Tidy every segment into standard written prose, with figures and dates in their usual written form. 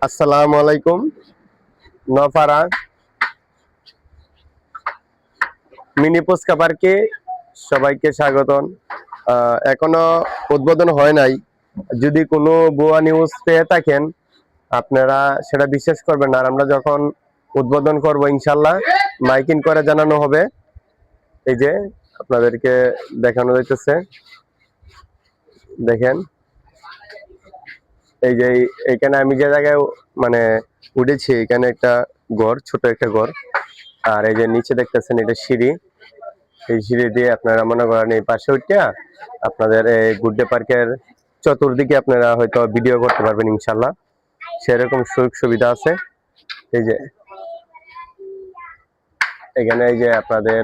আসসালামু আলাইকুম। নপাড়া মিনি পুচকা পার্কে সবাইকে স্বাগতম। এখনো উদ্বোধন হয় নাই। যদি কোনো ভুয়া নিউজ পেয়ে থাকেন আপনারা সেটা বিশ্বাস করবেন না। আর আমরা যখন উদ্বোধন করব ইনশাল্লাহ মাইকিং করে জানানো হবে। এই যে আপনাদেরকে দেখানো যাইতেছে, দেখেন। এই যে এইখানে আমি যে জায়গায় মানে উঠেছি, এখানে একটা ঘর, ছোট একটা ঘর। আর এই যে নিচে দেখতেছেন এটা সিঁড়ি। এই সিঁড়ি দিয়ে আপনারা মনে করেন এই পাশে উঠা আপনাদের এই গুড্ডে পার্কের চতুর্দিকে আপনারা হয়তো ভিডিও করতে পারবেন ইনশাল্লাহ। সেরকম সুযোগ সুবিধা আছে। এই যে এখানে এই যে আপনাদের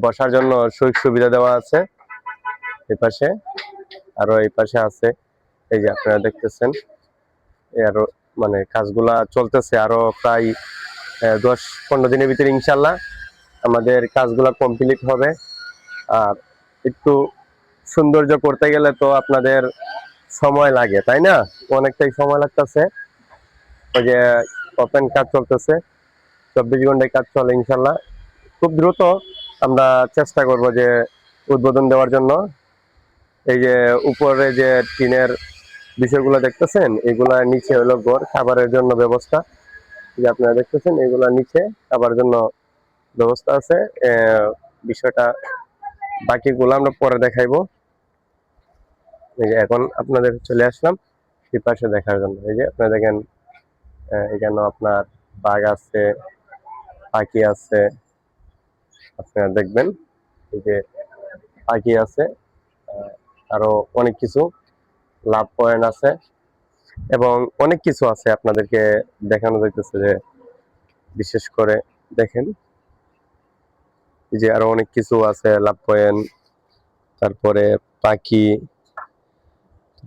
বসার জন্য সুযোগ সুবিধা দেওয়া আছে এই পাশে, আরো এই পাশে আছে। এই যে আপনারা দেখতেছেন আরো মানে কাজগুলা চলতেছে, আরো প্রায় 10-15 দিনের ভিতরে ইনশাল্লাহ আমাদের কাজগুলা কমপ্লিট হবে। আর একটু সৌন্দর্য করতে গেলে তো আপনাদের সময় লাগে, তাই না? অনেকটাই সময় লাগতেছে। ওই যে ওপেন কাজ চলতেছে, 24 ঘন্টায় কাজ চলে ইনশাল্লাহ। খুব দ্রুত আমরা চেষ্টা করব যে উদ্বোধন দেওয়ার জন্য। এই যে উপরে যে টিনের বিষয়গুলো দেখতেছেন, এগুলা নিচে হলো ঘর, খাবারের জন্য ব্যবস্থা। যে আপনারা দেখতেছেন এগুলা নিচে খাবার জন্য ব্যবস্থা আছে। বিষয়টা বাকিগুলো আমরা পরে দেখাইবো। এই যে এখন আপনাদের চলে আসলাম এই পাশে দেখার জন্য। এই যে আপনারা দেখেন এখানে আপনার বাঘ আছে, পাখি আছে, আপনারা দেখবেন। এই যে পাখি আছে, আরো অনেক কিছু লাভ পয়েন্ট আছে এবং অনেক কিছু আছে আপনাদেরকে দেখানো যাইতেছে। যে বিশেষ করে দেখেন এই যে আরো অনেক কিছু আছে, লাভ পয়েন্ট, তারপরে পাখি,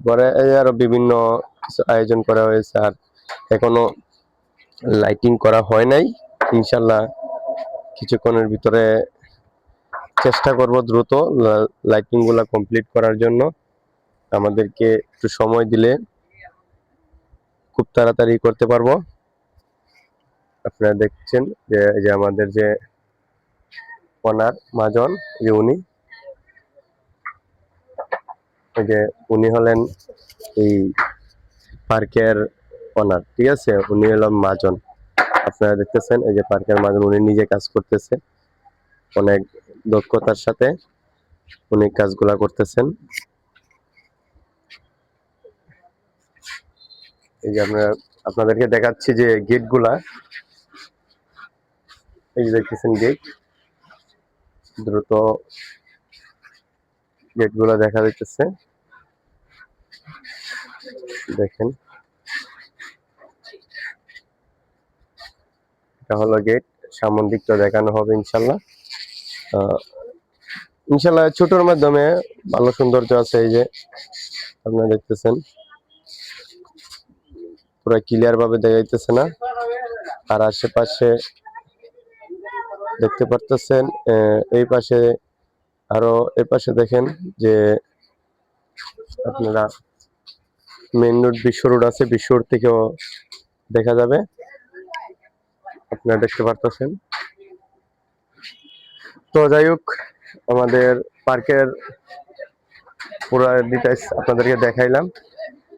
পরে আরো বিভিন্ন কিছু আয়োজন করা হয়েছে। আর এখনো লাইটিং করা হয় নাই, ইনশাল্লাহ কিছুক্ষণের ভিতরে চেষ্টা করব দ্রুত লাইটিং গুলা কমপ্লিট করার জন্য। আমাদেরকে একটু সময় দিলে খুব তাড়াতাড়ি করতে পারবো। আপনারা দেখছেন যে এই যে আমাদের যে ওনার মাজন, যে উনি হলেন এই পার্কের ওনার, ঠিক আছে? উনি হলেন মাজন। আপনারা দেখতেছেন এই যে পার্কের মাজন, উনি নিজে কাজ করতেছে অনেক দক্ষতার সাথে, উনি কাজগুলা করতেছেন। এই যে আপনাদেরকে দেখাচ্ছি যে গেট গুলা, এই যে দেখতেছেন গেট, দ্রুত গেট গুলা দেখা যাইতেছে, দেখেন। এটা হলো গেট, সামন দিকটা দেখানো হবে ইনশাল্লাহ। ইনশাল্লাহ ছোটর মাধ্যমে ভালো সৌন্দর্য আছে। এই যে আপনারা দেখতেছেন পুরো ক্লিয়ার ভাবে দেখা যাইতেছে না। আর আশেপাশে দেখতে পারতেছেন এই পাশে, আরো এই পাশে দেখেন যে আপনারা মেইন রোড, বিশ্ব রোড আছে, বিশ্ব রোড থেকেও দেখা যাবে, আপনারা দেখতে পারতেছেন। তো যাই হোক, আমাদের পার্কের পুরো ডিটেইলস আপনাদেরকে দেখাইলাম।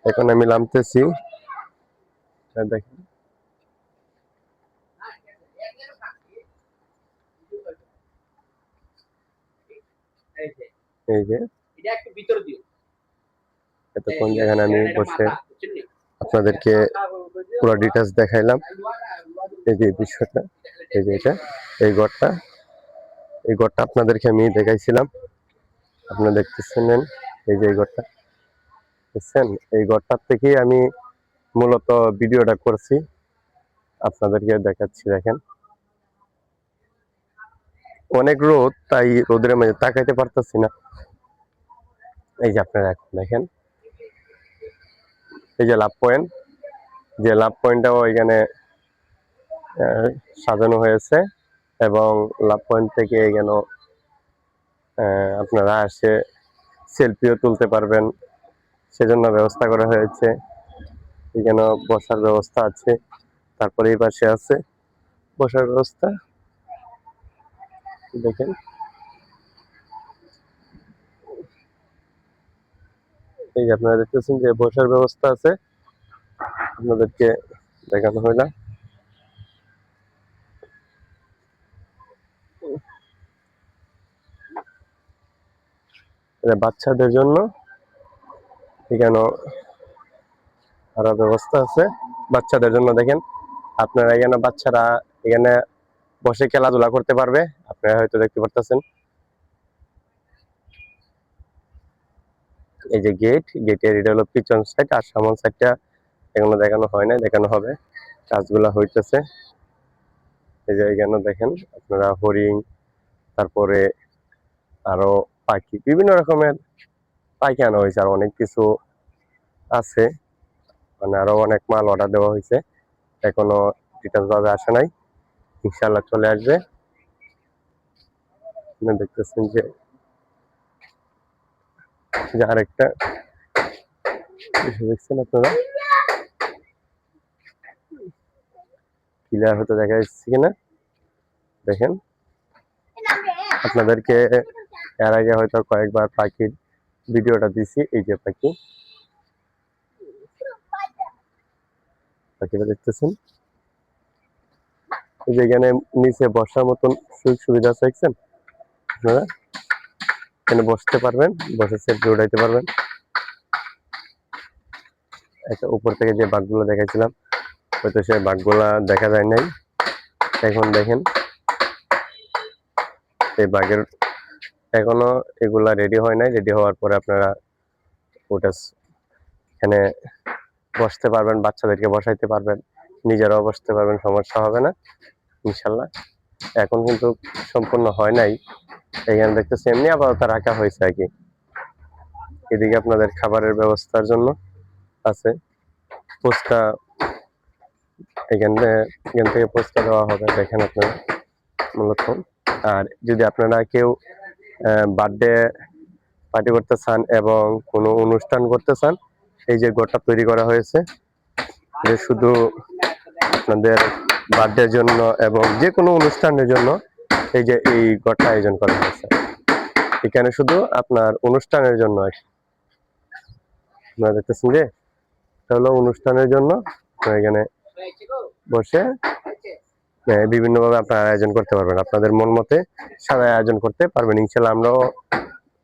এখন আমি নামতেছি, দেখেন। এই যে এতক্ষণ যেখানে আমি বসে আপনাদেরকে পুরো ডিটেইলস দেখাইলাম। এই যে বিষয়টা, এই যে এটা, এই ঘরটা, এই ঘরটা আপনাদেরকে আমি দেখাইছিলাম, আপনারা দেখতেছিলেন। এই যে এই ঘরটা দেখছেন, এই ঘরটার থেকেই আমি মূলত ভিডিওটা করছি, আপনাদেরকে দেখাচ্ছি। দেখেন অনেক রোদ, তাই রোদের মাঝে তাকাইতে পারতেছি না। এই যে আপনারা এখন দেখেন এই যে লাভ পয়েন্ট, যে লাভ পয়েন্টটাও এখানে সাজানো হয়েছে এবং লাভ পয়েন্ট থেকে এখানে আপনারা এসে সেলফিও তুলতে পারবেন, সেজন্য ব্যবস্থা করা হয়েছে। এখানে বসার ব্যবস্থা আছে, তারপরে এই পাশে আছে বসার ব্যবস্থা। দেখেন এই যে আপনারা দেখতেছেন যে বসার ব্যবস্থা আছে, আপনাদেরকে দেখানো হয় না। বাচ্চাদের জন্য এখানে আরো ব্যবস্থা আছে বাচ্চাদের জন্য। দেখেন আপনারা এখানে বাচ্চারা এখানে বসে খেলাধুলা করতে পারবে, আপনারা হয়তো দেখতে পারতেছেন। এই যে গেটের এটা হলো পিছন সাইড, আর সামন সাইডটা এখনো দেখানো হয় না, দেখানো হবে, কাজগুলা হইতেছে। এই যে এখানে দেখেন আপনারা হরিণ, তারপরে আরো পাখি, বিভিন্ন রকমের পাখি আনা হয়েছে, আর অনেক কিছু আছে, মানে আরো অনেক মাল অর্ডার দেওয়া হয়েছে, এখনো ডিটেলস ভাবে আসে নাই, ইনশাল্লাহ চলে আসবে। দেখতেছেন যে আরেকটা দেখছেন আপনারা, ক্লিয়ার হতে দেখা যাচ্ছে কিনা দেখেন। আপনাদেরকে এর আগে হয়তো কয়েকবার পাখির ভিডিওটা দিছি। এই যে পাখিটা দেখতেছেন, এই যে এখানে নিচে বসার মতন সুযোগ সুবিধা আছে, দেখছেন আপনারা এখানে বসতে পারবেন, বসে সেলফি উঠাইতে পারবেন। একটা উপর থেকে যে বাঘগুলো দেখাইছিলাম হয়তো সেই বাঘগুলা দেখা যায় নাই, এখন দেখেন এই বাঘের এখনো এগুলা রেডি হয় নাই, রেডি হওয়ার পরে আপনারা ওটা এখানে বসতে পারবেন, বাচ্চাদেরকে বসাইতে পারবেন, নিজেরাও বসতে পারবেন, সমস্যা হবে না ইনশাল্লাহ। এখন কিন্তু সম্পূর্ণ হয় নাই, এখানে দেখতেছি এমনি আপাতত রাখা হয়েছে আর কি। এদিকে আপনাদের খাবারের ব্যবস্থার জন্য আছে, ফুচকা এখান থেকে ফুচকা দেওয়া হবে, দেখেন আপনারা মূলত। আর যদি আপনারা কেউ বার্থডে পার্টি করতে চান এবং কোনো অনুষ্ঠান করতে চান, এই যে ঘরটা তৈরি করা হয়েছে, যে শুধু আপনাদের বার্থডের জন্য এবং যে কোনো অনুষ্ঠানের জন্য এই যে এই ঘরটা আয়োজন করা হয়েছে, এখানে শুধু আপনার অনুষ্ঠানের জন্য। আপনারা দেখতেছেন যে এটা হলো অনুষ্ঠানের জন্য, এখানে বসে বিভিন্ন ভাবে আপনারা আয়োজন করতে পারবেন, আপনাদের মন মতে সাজায় আয়োজন করতে পারবেন ইনশাল্লাহ। আমরাও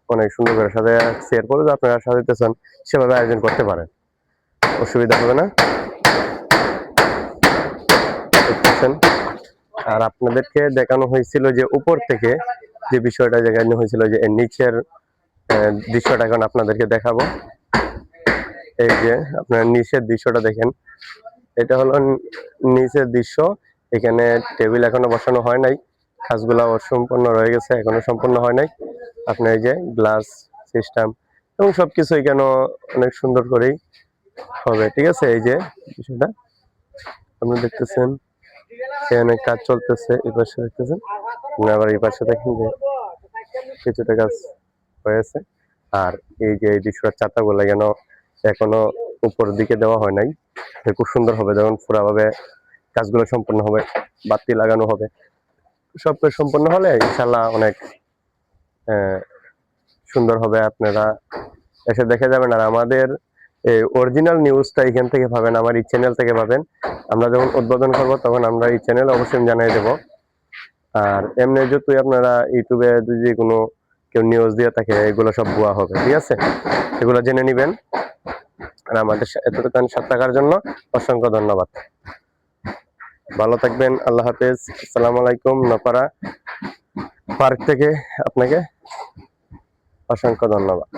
অনেক সুন্দর করে সাজায় শেয়ার করবো, আপনারা সাজাতে চান সেভাবে আয়োজন করতে পারেন, অসুবিধা হবে না। আর আপনাদেরকে দেখানো হয়েছিল যে উপর থেকে যে বিষয়টা দেখানো হয়েছিল, যে নিচের দৃশ্যটা এখন আপনাদেরকে দেখাবো। এই যে আপনার নিচের দৃশ্যটা দেখেন, এটা হলো নিচের দৃশ্য। এখানে টেবিল এখনো বসানো হয় নাই, কাজগুলা অসম্পূর্ণ রয়ে গেছে, এখনো সম্পূর্ণ হয় নাই। আপনার এই যে গ্লাস সিস্টেম এবং সবকিছু এখানে অনেক সুন্দর করেই হবে, ঠিক আছে। এই যে বিষয়টা আপনি দেখতেছেন, এখানে কাজ চলতেছে, এই পাশে দেখতেছেন, আবার এই পাশে দেখেন যে কিছুটা কাজ হয়েছে। আর এই যে এই দৃশ্যটার চাতাগুলো যেন এখনো উপর দিকে দেওয়া হয় নাই, খুব সুন্দর হবে যখন পুরাভাবে কাজগুলো সম্পন্ন হবে, বাতি লাগানো হবে, সব কাজ সম্পন্ন হলে ইনশাল্লাহ অনেক সুন্দর হবে। আপনারা এসে দেখে যাবেন। আর আমাদের অরিজিনাল নিউজটা এখান থেকে পাবেন, আমার এই চ্যানেল থেকে পাবেন। আমরা যখন উদ্বোধন করব তখন আমরা এই চ্যানেল অবশ্যই জানিয়ে দেব। আর এমনি যদি আপনারা ইউটিউবে যদি কোনো কেউ নিউজ দিয়ে থাকে, এগুলো সব ভুয়া হবে, ঠিক আছে, এগুলো জেনে নেবেন। আর আমাদের এতটুকু সাথে থাকার জন্য অসংখ্য ধন্যবাদ। ভালো থাকবেন, আল্লাহ হাফেজ, আসসালামু আলাইকুম। নপাড়া পার্ক থেকে আপনাকে অসংখ্য ধন্যবাদ।